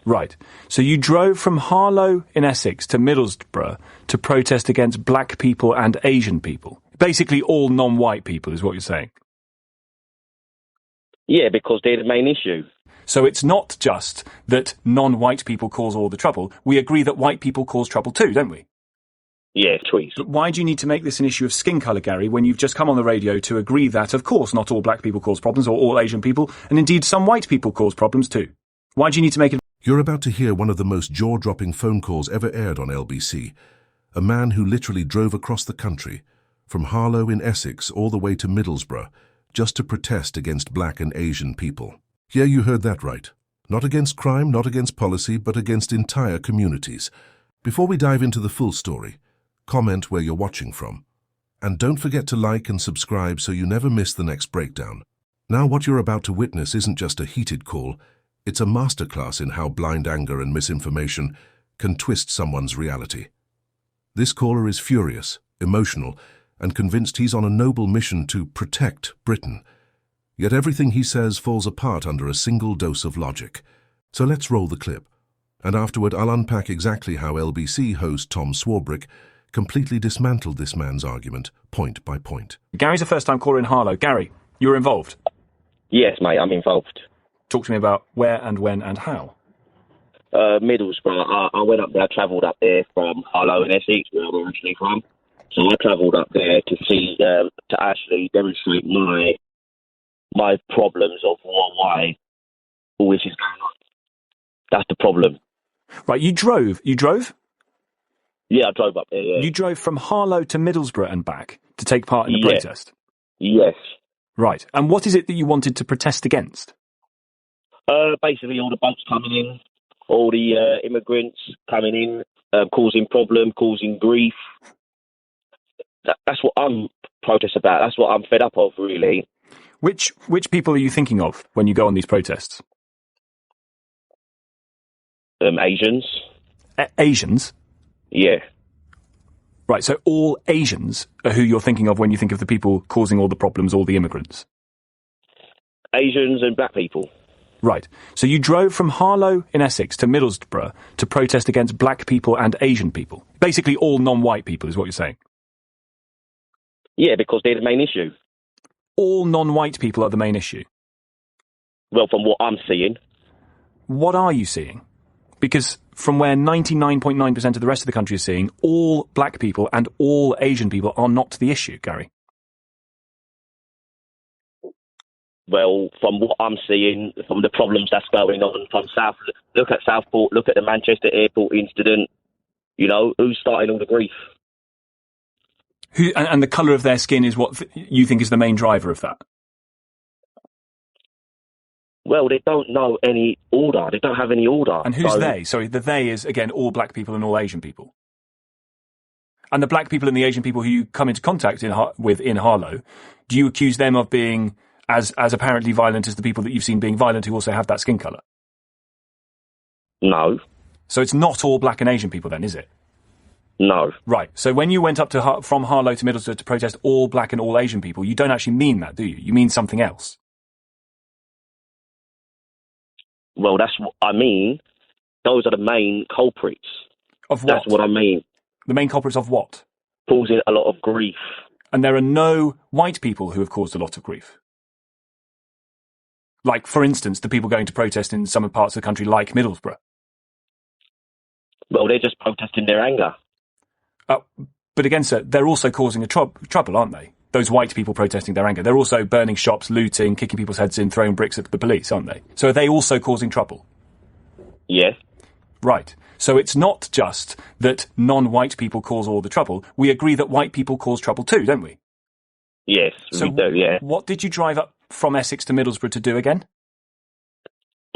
Right. So you drove from Harlow in Essex to Middlesbrough to protest against black people and Asian people. Basically all non-white people is what you're saying. Yeah, because they're the main issue. So it's not just that non-white people cause all the trouble. We agree that white people cause trouble too, don't we? Yeah, please. But why do you need to make this an issue of skin colour, Gary, when you've just come on the radio to agree that, of course, not all black people cause problems or all Asian people, and indeed some white people cause problems too? Why do you need to make it... You're about to hear one of the most jaw-dropping phone calls ever aired on LBC. A man who literally drove across the country, from Harlow in Essex all the way to Middlesbrough, just to protest against black and Asian people. Yeah, you heard that right. Not against crime, not against policy, but against entire communities. Before we dive into the full story, comment where you're watching from. And don't forget to like and subscribe so you never miss the next breakdown. Now what you're about to witness isn't just a heated call, it's a masterclass in how blind anger and misinformation can twist someone's reality. This caller is furious, emotional, and convinced he's on a noble mission to protect Britain. Yet everything he says falls apart under a single dose of logic. So let's roll the clip. And afterward, I'll unpack exactly how LBC host Tom Swarbrick completely dismantled this man's argument, point by point. Gary's a first-time caller in Harlow. Gary, you were involved? Yes, mate, I'm involved. Talk to me about where and when and how. Middlesbrough. I went up there, I travelled up there from Harlow in Essex, where I'm originally from. So I travelled up there to see, to actually demonstrate my problems of why all this is going on. That's the problem. Right, you drove? Yeah, I drove up there, yeah. You drove from Harlow to Middlesbrough and back to take part in the protest? Yes. Right, and what is it that you wanted to protest against? Basically all the boats coming in, all the immigrants coming in, causing problem, causing grief. That's what I'm protest about. That's what I'm fed up of, really. Which people are you thinking of when you go on these protests? Asians. Asians? Yeah. Right, so all Asians are who you're thinking of when you think of the people causing all the problems, all the immigrants? Asians and black people. Right, so you drove from Harlow in Essex to Middlesbrough to protest against black people and Asian people. Basically all non-white people is what you're saying? Yeah, because they're the main issue. All non-white people are the main issue? Well, from what I'm seeing. What are you seeing? Because from where 99.9% of the rest of the country is seeing, all black people and all Asian people are not the issue, Gary. Well, from what I'm seeing, from the problems that's going on from South, look at Southport, look at the Manchester airport incident, you know, who's starting all the grief? And the colour of their skin is what you think is the main driver of that? Well, they don't know any order. They don't have any order. And who's they? Sorry, the they is, again, all black people and all Asian people. And the black people and the Asian people who you come into contact with in Harlow, do you accuse them of being as apparently violent as the people that you've seen being violent who also have that skin colour? No. So it's not all black and Asian people then, is it? No. Right. So when you went up from Harlow to Middlesbrough to protest all black and all Asian people, you don't actually mean that, do you? You mean something else. Well, that's what I mean. Those are the main culprits. Of what? That's what I mean. The main culprits of what? Causing a lot of grief. And there are no white people who have caused a lot of grief? Like, for instance, the people going to protest in some parts of the country like Middlesbrough? Well, they're just protesting their anger. But again, sir, they're also causing a trouble, aren't they? Those white people protesting their anger. They're also burning shops, looting, kicking people's heads in, throwing bricks at the police, aren't they? So are they also causing trouble? Yes. Right. So it's not just that non-white people cause all the trouble. We agree that white people cause trouble too, don't we? Yes, so we do, yeah. What did you drive up from Essex to Middlesbrough to do again?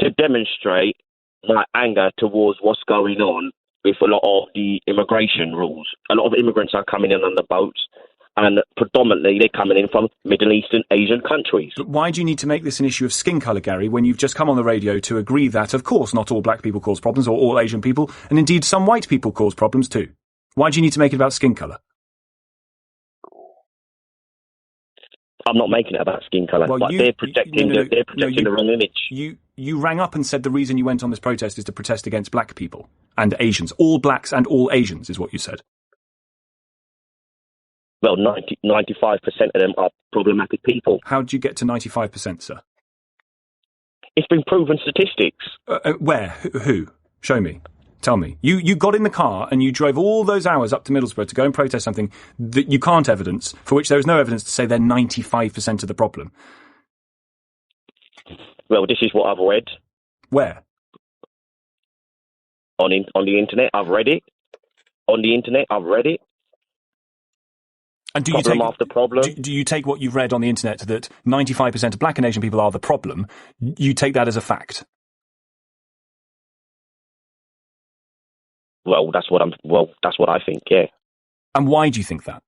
To demonstrate my anger towards what's going on with a lot of the immigration rules. A lot of immigrants are coming in on the boats, and predominantly they're coming in from Middle Eastern Asian countries. But why do you need to make this an issue of skin colour, Gary, when you've just come on the radio to agree that, of course, not all black people cause problems, or all Asian people, and indeed some white people cause problems too? Why do you need to make it about skin colour? I'm not making it about skin colour, but they're projecting the wrong image. you rang up and said the reason you went on this protest is to protest against black people and Asians. All blacks and all Asians is what you said. Well, 95% of them are problematic people. How did you get to 95%, sir? It's been proven statistics. Where? Who? Show me. Tell me. You got in the car and you drove all those hours up to Middlesbrough to go and protest something that you can't evidence, for which there is no evidence to say they're 95% of the problem. Well, this is what I've read. Where? On the internet, I've read it. On the internet, I've read it. And do problem you take after problem? Do you take what you've read on the internet that 95% of black and Asian people are the problem? You take that as a fact? Well, that's what I think. Yeah. And why do you think that?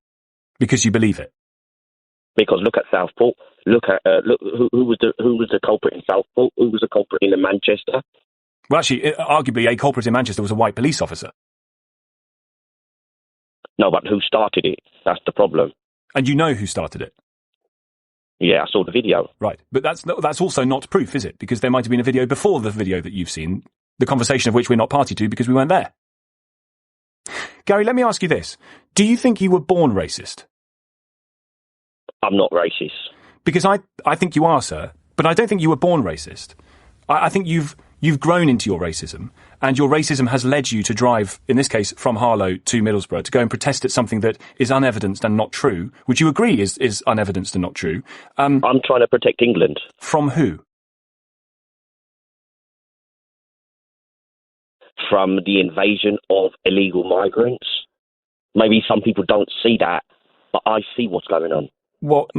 Because you believe it. Because look at Southport. Look who was the culprit in Southport? Who was the culprit in Manchester? Well, actually, arguably, a culprit in Manchester was a white police officer. No, but who started it? That's the problem. And you know who started it? Yeah, I saw the video. Right, but that's also not proof, is it? Because there might have been a video before the video that you've seen, the conversation of which we're not party to because we weren't there. Gary, let me ask you this. Do you think you were born racist? I'm not racist. Because I think you are, sir, but I don't think you were born racist. I think you've grown into your racism, and your racism has led you to drive, in this case, from Harlow to Middlesbrough, to go and protest at something that is unevidenced and not true, which you agree is unevidenced and not true. I'm trying to protect England. From who? From the invasion of illegal migrants. Maybe some people don't see that, but I see what's going on. What,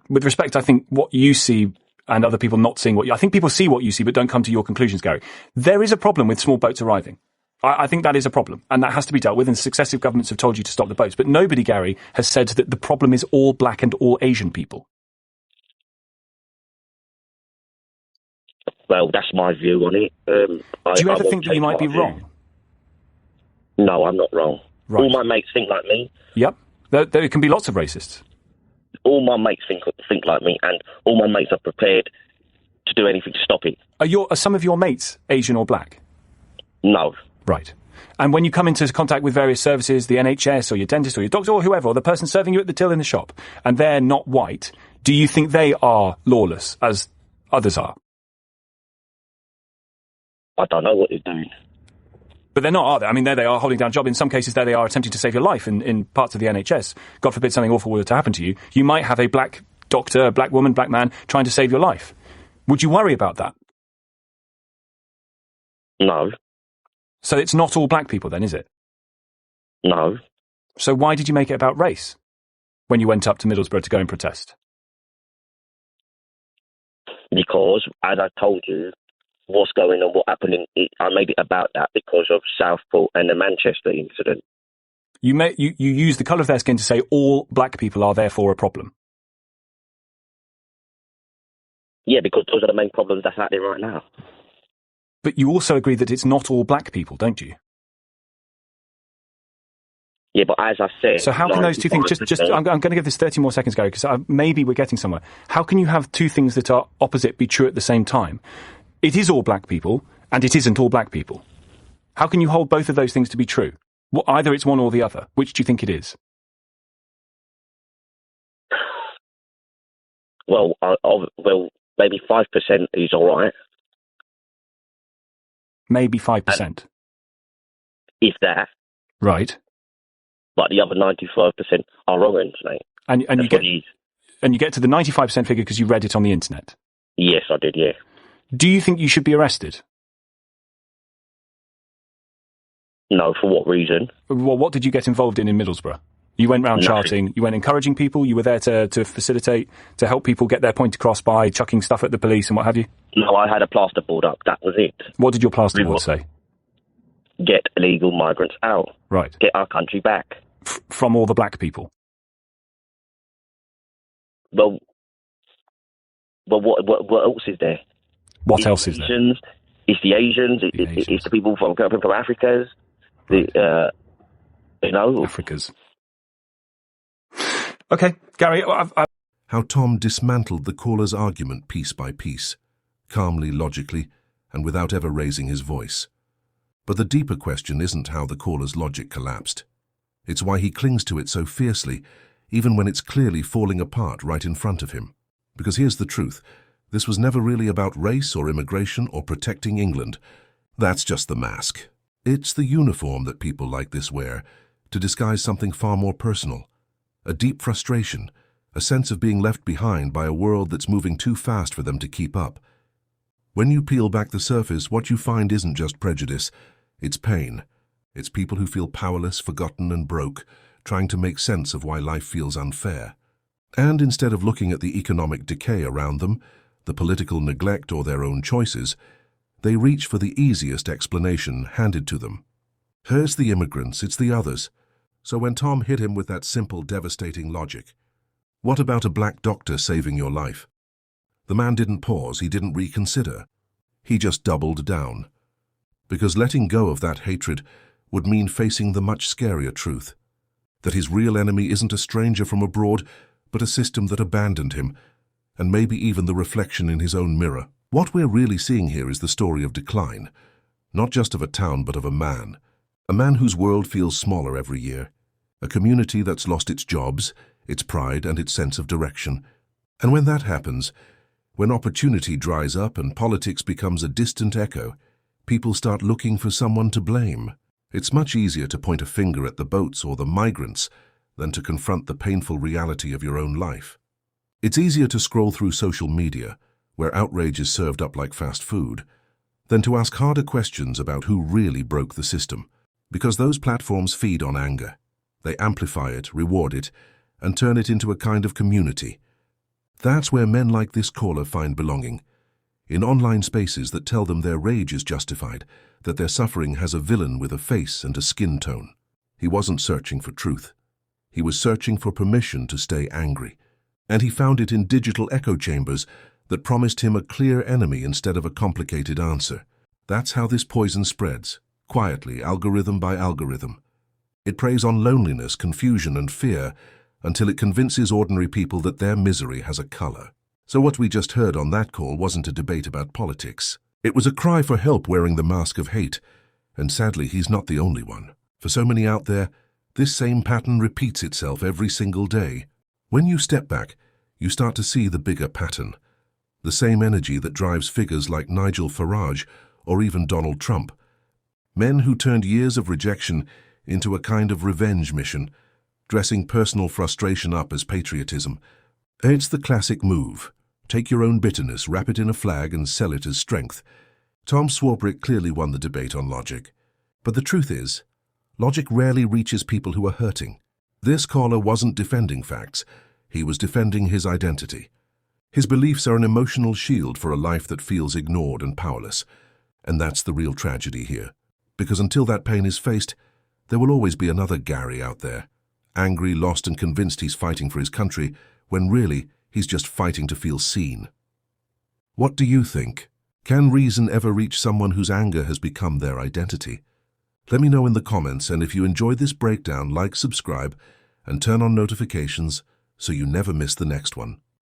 with respect, I think what you see and other people not seeing I think people see what you see but don't come to your conclusions, Gary. There is a problem with small boats arriving. I think that is a problem, and that has to be dealt with, and successive governments have told you to stop the boats. But nobody, Gary, has said that the problem is all black and all Asian people. Well, that's my view on it. Do you ever think that you might be wrong? No, I'm not wrong. Right. All my mates think like me. Yep. There can be lots of racists. All my mates think like me, and all my mates are prepared to do anything to stop it. Are some of your mates Asian or black? No. Right. And when you come into contact with various services, the NHS or your dentist or your doctor or whoever, or the person serving you at the till in the shop, and they're not white, do you think they are lawless as others are? I don't know what they're doing. But they're not, are they? I mean, there they are holding down a job. In some cases, there they are attempting to save your life in parts of the NHS. God forbid something awful were to happen to you. You might have a black doctor, a black woman, black man trying to save your life. Would you worry about that? No. So it's not all black people then, is it? No. So why did you make it about race when you went up to Middlesbrough to go and protest? Because, as I told you, what's going on, what happened I made it about that because of Southport and the Manchester incident. You use the colour of their skin to say all black people are therefore a problem. Yeah, because those are the main problems that's out there right now. But you also agree that it's not all black people, don't you? Yeah, but as I said... So how can those two things... I'm going to give this 30 more seconds, Gary, because maybe we're getting somewhere. How can you have two things that are opposite be true at the same time? It is all black people, and it isn't all black people. How can you hold both of those things to be true? Well, either it's one or the other. Which do you think it is? Well, maybe 5% is all right. Maybe 5%. If that. Right. But the other 95% are wrong, mate. And you get to the 95% figure because you read it on the internet? Yes, I did, yeah. Do you think you should be arrested? No, for what reason? Well, what did you get involved in Middlesbrough? You went round charting, you went encouraging people, you were there to facilitate, to help people get their point across by chucking stuff at the police and what have you? No, I had a plasterboard up, that was it. What did your plasterboard say? Get illegal migrants out. Right. Get our country back. From all the black people? Well, what else is there? What else is there? It's the Asians. It's the people from Africa. Right. Africas. Okay, Gary. How Tom dismantled the caller's argument piece by piece. calmly, logically, and without ever raising his voice. But the deeper question isn't how the caller's logic collapsed. It's why he clings to it so fiercely, even when it's clearly falling apart right in front of him. Because here's the truth. This was never really about race or immigration or protecting England. That's just the mask. It's the uniform that people like this wear to disguise something far more personal. A deep frustration, a sense of being left behind by a world that's moving too fast for them to keep up. When you peel back the surface, what you find isn't just prejudice, it's pain. It's people who feel powerless, forgotten, and broke, trying to make sense of why life feels unfair. And instead of looking at the economic decay around them, the political neglect or their own choices, they reach for the easiest explanation handed to them. Here's the immigrants, it's the others. So when Tom hit him with that simple, devastating logic, what about a black doctor saving your life? The man didn't pause, he didn't reconsider. He just doubled down. Because letting go of that hatred would mean facing the much scarier truth, that his real enemy isn't a stranger from abroad, but a system that abandoned him, and maybe even the reflection in his own mirror. What we're really seeing here is the story of decline, not just of a town but of a man whose world feels smaller every year, a community that's lost its jobs, its pride and its sense of direction. And when that happens, when opportunity dries up and politics becomes a distant echo, people start looking for someone to blame. It's much easier to point a finger at the boats or the migrants than to confront the painful reality of your own life. It's easier to scroll through social media, where outrage is served up like fast food, than to ask harder questions about who really broke the system, because those platforms feed on anger. They amplify it, reward it, and turn it into a kind of community. That's where men like this caller find belonging, in online spaces that tell them their rage is justified, that their suffering has a villain with a face and a skin tone. He wasn't searching for truth. He was searching for permission to stay angry. And he found it in digital echo chambers that promised him a clear enemy instead of a complicated answer. That's how this poison spreads, quietly, algorithm by algorithm. It preys on loneliness, confusion, and fear until it convinces ordinary people that their misery has a color. So what we just heard on that call wasn't a debate about politics. It was a cry for help wearing the mask of hate. And sadly, he's not the only one. For so many out there, this same pattern repeats itself every single day. When you step back, you start to see the bigger pattern. The same energy that drives figures like Nigel Farage or even Donald Trump. Men who turned years of rejection into a kind of revenge mission, dressing personal frustration up as patriotism. It's the classic move. Take your own bitterness, wrap it in a flag, and sell it as strength. Tom Swarbrick clearly won the debate on logic. But the truth is, logic rarely reaches people who are hurting. This caller wasn't defending facts. He was defending his identity. His beliefs are an emotional shield for a life that feels ignored and powerless. And that's the real tragedy here. Because until that pain is faced, there will always be another Gary out there, angry, lost, and convinced he's fighting for his country, when really, he's just fighting to feel seen. What do you think? Can reason ever reach someone whose anger has become their identity? Let me know in the comments, and if you enjoyed this breakdown, like, subscribe, and turn on notifications so you never miss the next one.